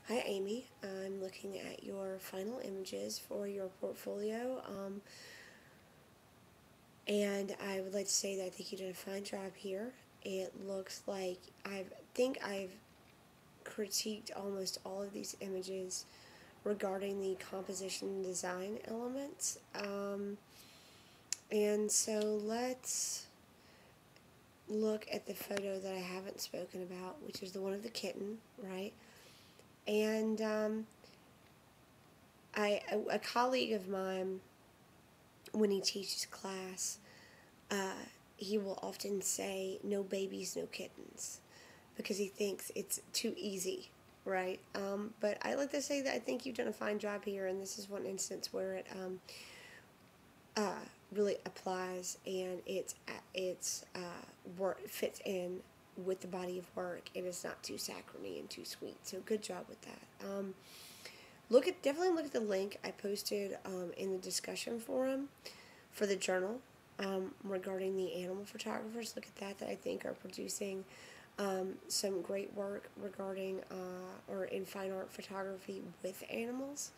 Hi Amy, I'm looking at your final images for your portfolio, and I would like to say that I think you did a fine job here. It looks like I've critiqued almost all of these images regarding the composition and design elements, and so let's look at the photo that I haven't spoken about, which is the one of the kitten, right? And a colleague of mine, when he teaches class, uh, he will often say, "No babies, no kittens," because he thinks it's too easy, right? But I like to say that I think you've done a fine job here, and this is one instance where it uh, really applies, and work fits in with the body of work, and it's not too saccharine and too sweet. So good job with that. Definitely look at the link I posted in the discussion forum for the journal regarding the animal photographers. Look at that I think are producing some great work regarding or in fine art photography with animals.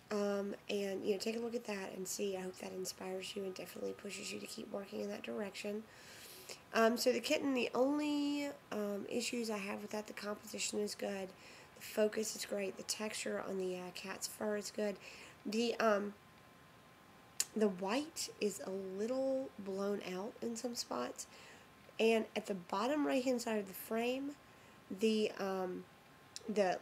And take a look at that and see. I hope that inspires you and definitely pushes you to keep working in that direction. So the kitten, the only issues I have with that, the composition is good, the focus is great, the texture on the cat's fur is good. The white is a little blown out in some spots, and at the bottom right hand side of the frame, the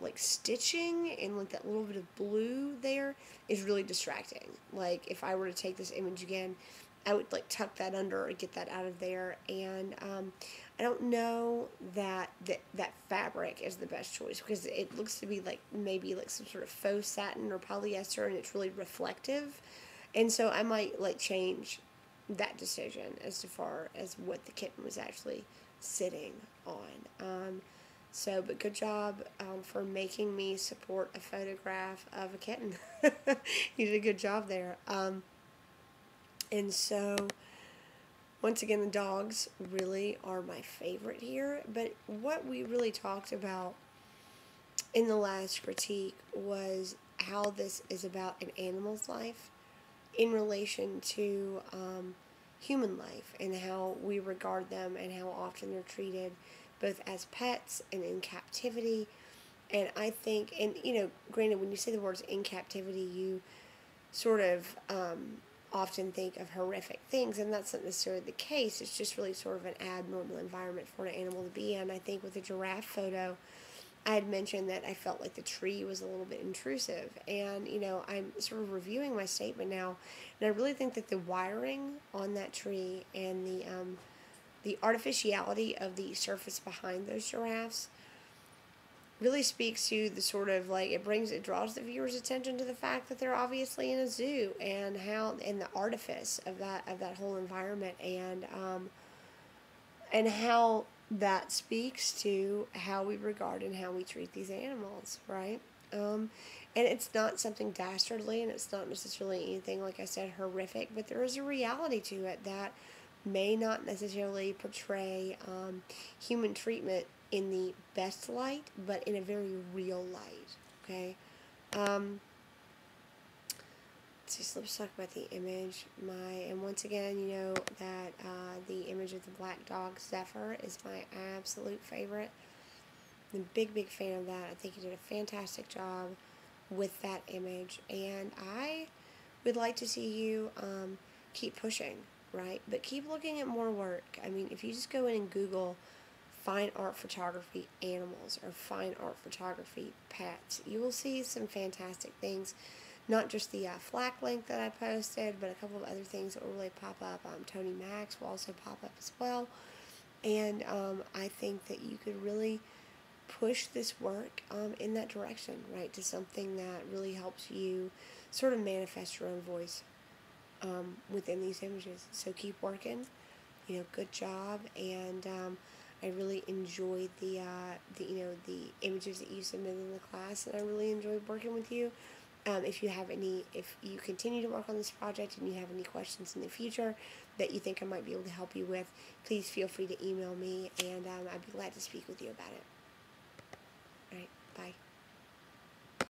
like stitching and like that little bit of blue there is really distracting. Like if I were to take this image again, I would like tuck that under or get that out of there. And I don't know that fabric is the best choice, because it looks to be like maybe like some sort of faux satin or polyester, and it's really reflective. And so I might like change that decision as far as what the kitten was actually sitting on. But good job for making me support a photograph of a kitten. You did a good job there. And so, once again, the dogs really are my favorite here. But what we really talked about in the last critique was how this is about an animal's life in relation to human life, and how we regard them and how often they're treated both as pets and in captivity. And I think, and granted, when you say the words in captivity, you sort of often think of horrific things, and that's not necessarily the case. It's just really sort of an abnormal environment for an animal to be in. I think with the giraffe photo, I had mentioned that I felt like the tree was a little bit intrusive, and I'm sort of reviewing my statement now, and I really think that the wiring on that tree and the artificiality of the surface behind those giraffes really speaks to the sort of like it draws the viewer's attention to the fact that they're obviously in a zoo, and the artifice of that whole environment, and how that speaks to how we regard and how we treat these animals, right? And it's not something dastardly, and it's not necessarily anything, like I said, horrific, but there is a reality to it that may not necessarily portray human treatment in the best light, but in a very real light, okay? Let's talk about the image. And once again, you know that the image of the black dog Zephyr is my absolute favorite. I'm a big fan of that. I think you did a fantastic job with that image, and I would like to see you keep pushing, right? But keep looking at more work. I mean, if you just go in and Google fine art photography animals or fine art photography pets, you will see some fantastic things. Not just the FLAC link that I posted, but a couple of other things that will really pop up. Tony Max will also pop up as well. And I think that you could really push this work in that direction, right, to something that really helps you sort of manifest your own voice within these images. So keep working. Good job. And I really enjoyed the images that you submitted in the class, and I really enjoyed working with you. If you continue to work on this project and you have any questions in the future that you think I might be able to help you with, please feel free to email me, and I'd be glad to speak with you about it. All right, bye.